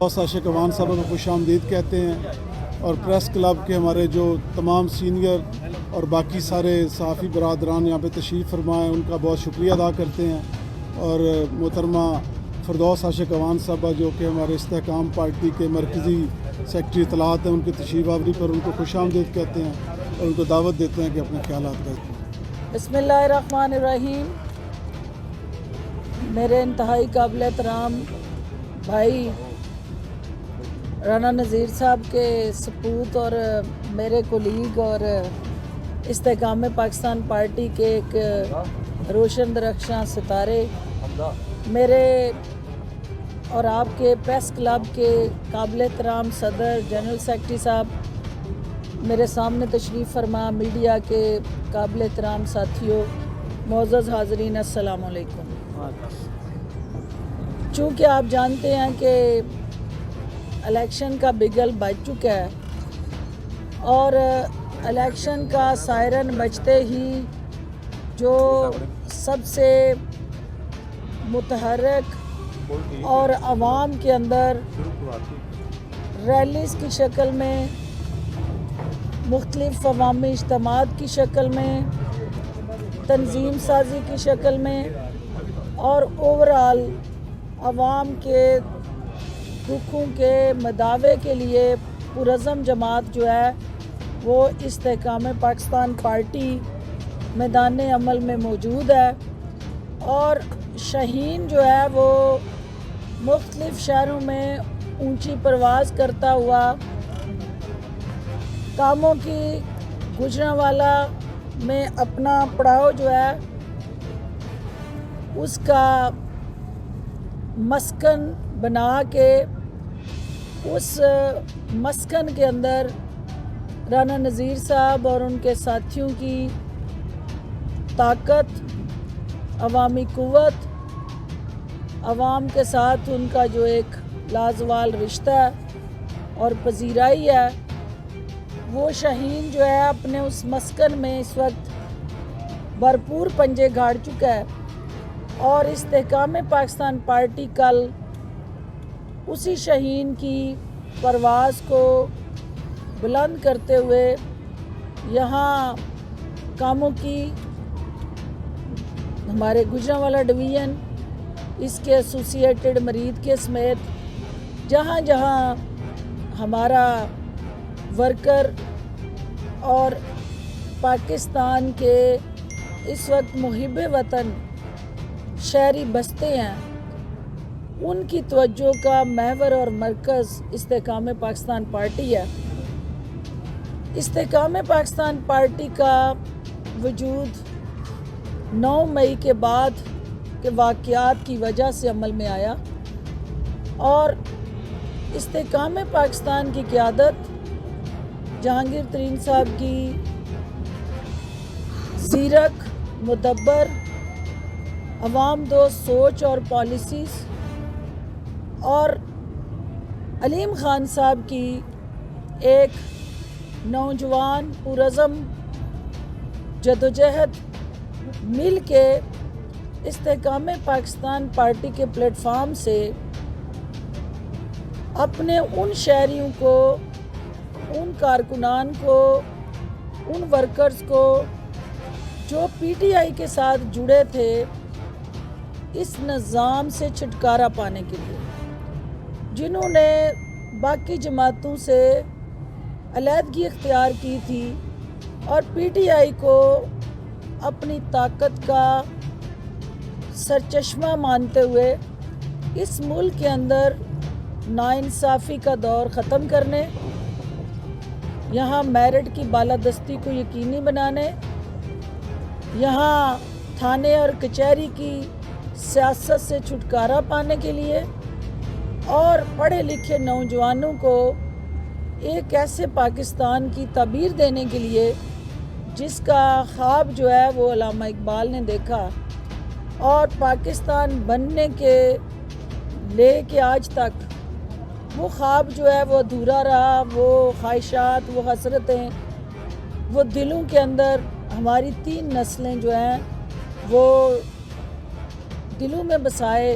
عاشق امان صاحب کو خوش آمدید کہتے ہیں اور پریس کلب کے ہمارے جو تمام سینئر اور باقی سارے صحافی برادران یہاں پہ تشریف فرمائے ان کا بہت شکریہ ادا کرتے ہیں۔ اور محترمہ فردوس عاشق امان صاحبہ جو کہ ہمارے استحکام پارٹی کے مرکزی سیکرٹری اطلاعات ہیں، ان کی تشریف آوری پر ان کو خوش آمدید کہتے ہیں اور ان کو دعوت دیتے ہیں کہ اپنے خیالات کرتے ہیں۔ بسم اللہ الرحمن الرحیم۔ میرے انتہائی قابل احترام بھائی رانا نذیر صاحب کے سپوت اور میرے کولیگ اور استحکام پاکستان پارٹی کے ایک روشن درخشاں ستارے، میرے اور آپ کے پریس کلب کے قابل احترام صدر جنرل سیکرٹری صاحب، میرے سامنے تشریف فرما میڈیا کے قابل احترام ساتھیوں، معزز حاضرین، السلام علیکم۔ چونکہ آپ جانتے ہیں کہ الیکشن کا بگل بج چکا ہے اور الیکشن کا سائرن بجتے ہی جو سب سے متحرک اور عوام کے اندر ریلیز کی شکل میں، مختلف عوامی اجتماعات کی شکل میں، تنظیم سازی کی شکل میں اور اوورال عوام کے دکھوں کے مداوے کے لیے پرعزم جماعت جو ہے وہ استحکام پاکستان پارٹی میدان عمل میں موجود ہے، اور شاہین جو ہے وہ مختلف شہروں میں اونچی پرواز کرتا ہوا کاموں کی گجرانوالہ میں اپنا پڑاؤ جو ہے اس کا مسکن بنا کے، اس مسکن کے اندر رانا نذیر صاحب اور ان کے ساتھیوں کی طاقت، عوامی قوت، عوام کے ساتھ ان کا جو ایک لازوال رشتہ اور پذیرائی ہے، وہ شاہین جو ہے اپنے اس مسکن میں اس وقت بھرپور پنجے گاڑ چکا ہے، اور استحکام پاکستان پارٹی کل اسی شاہین کی پرواز کو بلند کرتے ہوئے یہاں کاموں کی ہمارے گجرانوالہ ڈویژن، اس کے ایسوسیٹڈ مرید کے سمیت جہاں جہاں ہمارا ورکر اور پاکستان کے اس وقت محب وطن شہری بستے ہیں، ان کی توجہ کا محور اور مرکز استحکام پاکستان پارٹی ہے۔ استحکام پاکستان پارٹی کا وجود 9 مئی کے بعد کے واقعات کی وجہ سے عمل میں آیا، اور استحکام پاکستان کی قیادت جہانگیر ترین صاحب کی زیرک، مدبر، عوام دوست سوچ اور پالیسیز، اور علیم خان صاحب کی ایک نوجوان پرعزم جدوجہد مل کے استحکام پاکستان پارٹی کے پلیٹ فارم سے اپنے ان شہریوں کو، ان کارکنان کو، ان ورکرز کو جو پی ٹی آئی کے ساتھ جڑے تھے، اس نظام سے چھٹکارا پانے کے لیے، جنہوں نے باقی جماعتوں سے علیحدگی اختیار کی تھی اور پی ٹی آئی کو اپنی طاقت کا سرچشمہ مانتے ہوئے اس ملک کے اندر ناانصافی کا دور ختم کرنے، یہاں میرٹ کی بالادستی کو یقینی بنانے، یہاں تھانے اور کچہری کی سیاست سے چھٹکارا پانے کے لیے، اور پڑھے لکھے نوجوانوں کو ایک ایسے پاکستان کی تعبیر دینے کے لیے جس کا خواب جو ہے وہ علامہ اقبال نے دیکھا، اور پاکستان بننے کے لے کے آج تک وہ خواب جو ہے وہ ادھورا رہا، وہ خواہشات، وہ حسرتیں، وہ دلوں کے اندر ہماری 3 نسلیں جو ہیں وہ دلوں میں بسائے